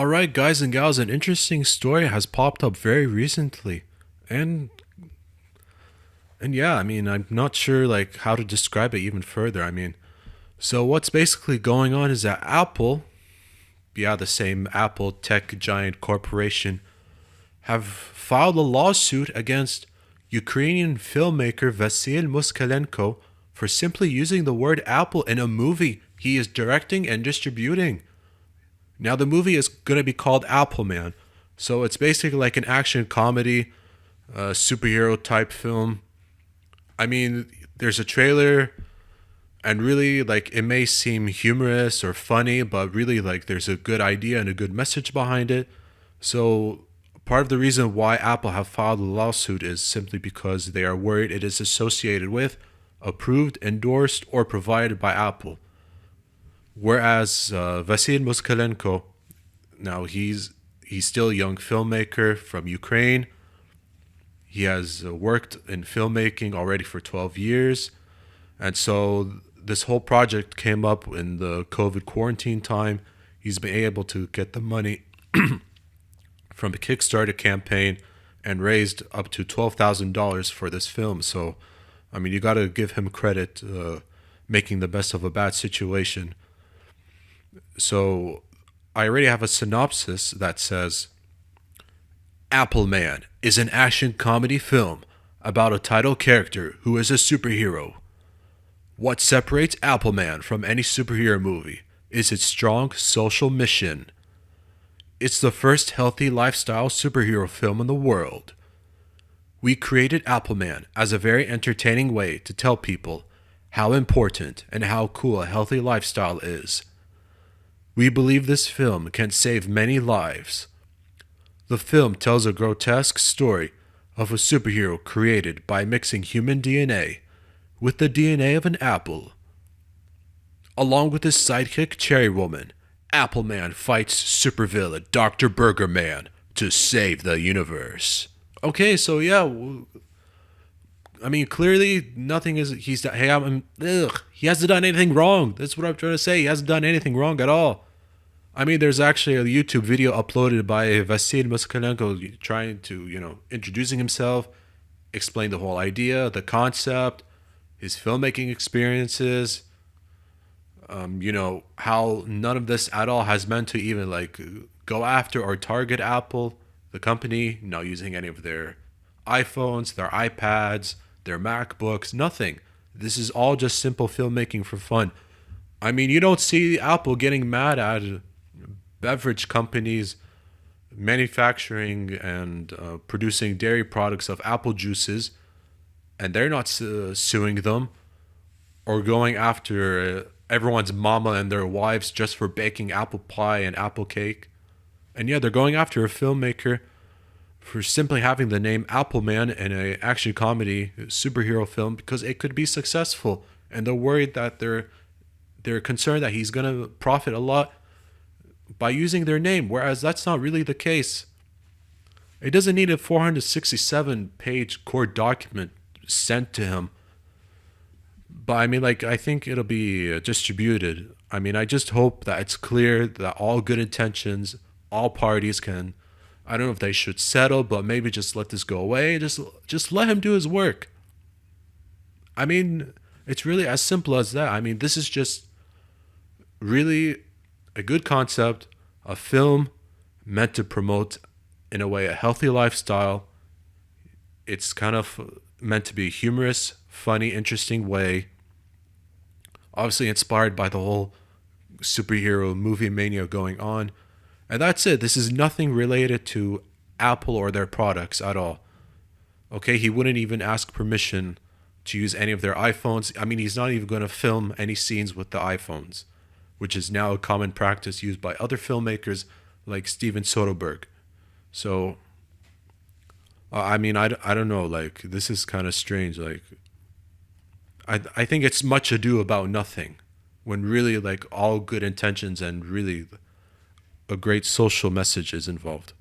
All right, guys and gals, an interesting story has popped up very recently. And and yeah, I'm not sure like how to describe it even further. So what's basically going on is that Apple, yeah, the same Apple tech giant corporation, have filed a lawsuit against Ukrainian filmmaker Vasyl Moskalenko for simply using the word Apple in a movie he is directing and distributing. Now, the movie is going to be called Apple Man. So it's basically like an action comedy, superhero type film. There's a trailer, and really, like, it may seem humorous or funny, but really, like, there's a good idea and a good message behind it. So, part of the reason why Apple have filed a lawsuit is simply because they are worried it is associated with, approved, endorsed, or provided by Apple. Whereas Vasyl Moskalenko, now he's still a young filmmaker from Ukraine. He has worked in filmmaking already for 12 years. And so this whole project came up in the COVID quarantine time. He's been able to get the money from a Kickstarter campaign and raised up to $12,000 for this film. So, you got to give him credit making the best of a bad situation. So I already have a synopsis that says Apple Man is an action comedy film about a title character who is a superhero. What separates Apple Man from any superhero movie is its strong social mission. It's the first healthy lifestyle superhero film in the world. We created Apple Man as a very entertaining way to tell people how important and how cool a healthy lifestyle is. We believe this film can save many lives. The film tells a grotesque story of a superhero created by mixing human DNA with the DNA of an apple. Along with his sidekick Cherry Woman, Apple Man fights supervillain Dr. Burger Man to save the universe. Okay, so yeah, clearly nothing is. He hasn't done anything wrong. That's what I'm trying to say. He hasn't done anything wrong at all. There's actually a YouTube video uploaded by Vasyl Moskalenko trying to, introducing himself, explain the whole idea, the concept, his filmmaking experiences. How none of this at all has meant to even like go after or target Apple, the company, not using any of their iPhones, their iPads, their MacBooks, nothing. This is all just simple filmmaking for fun. You don't see Apple getting mad at beverage companies manufacturing and producing dairy products of apple juices, and they're not suing them or going after everyone's mama and their wives just for baking apple pie and apple cake. And yeah, they're going after a filmmaker for simply having the name Apple Man in an action comedy superhero film because it could be successful, and they're worried that they're concerned that he's gonna profit a lot by using their name, whereas that's not really the case. It doesn't need a 467-page court document sent to him. But I think it'll be distributed. I just hope that it's clear that all good intentions, all parties can. I don't know if they should settle, but maybe just let this go away. Just let him do his work. It's really as simple as that. This is just really a good concept, a film meant to promote, in a way, a healthy lifestyle. It's kind of meant to be humorous, funny, interesting way. Obviously inspired by the whole superhero movie mania going on. And that's it. This is nothing related to Apple or their products at all. Okay, he wouldn't even ask permission to use any of their iPhones. He's not even going to film any scenes with the iPhones, which is now a common practice used by other filmmakers like Steven Soderbergh. So, I don't know. Like, this is kind of strange. Like, I think it's much ado about nothing when really, like, all good intentions and really a great social message is involved.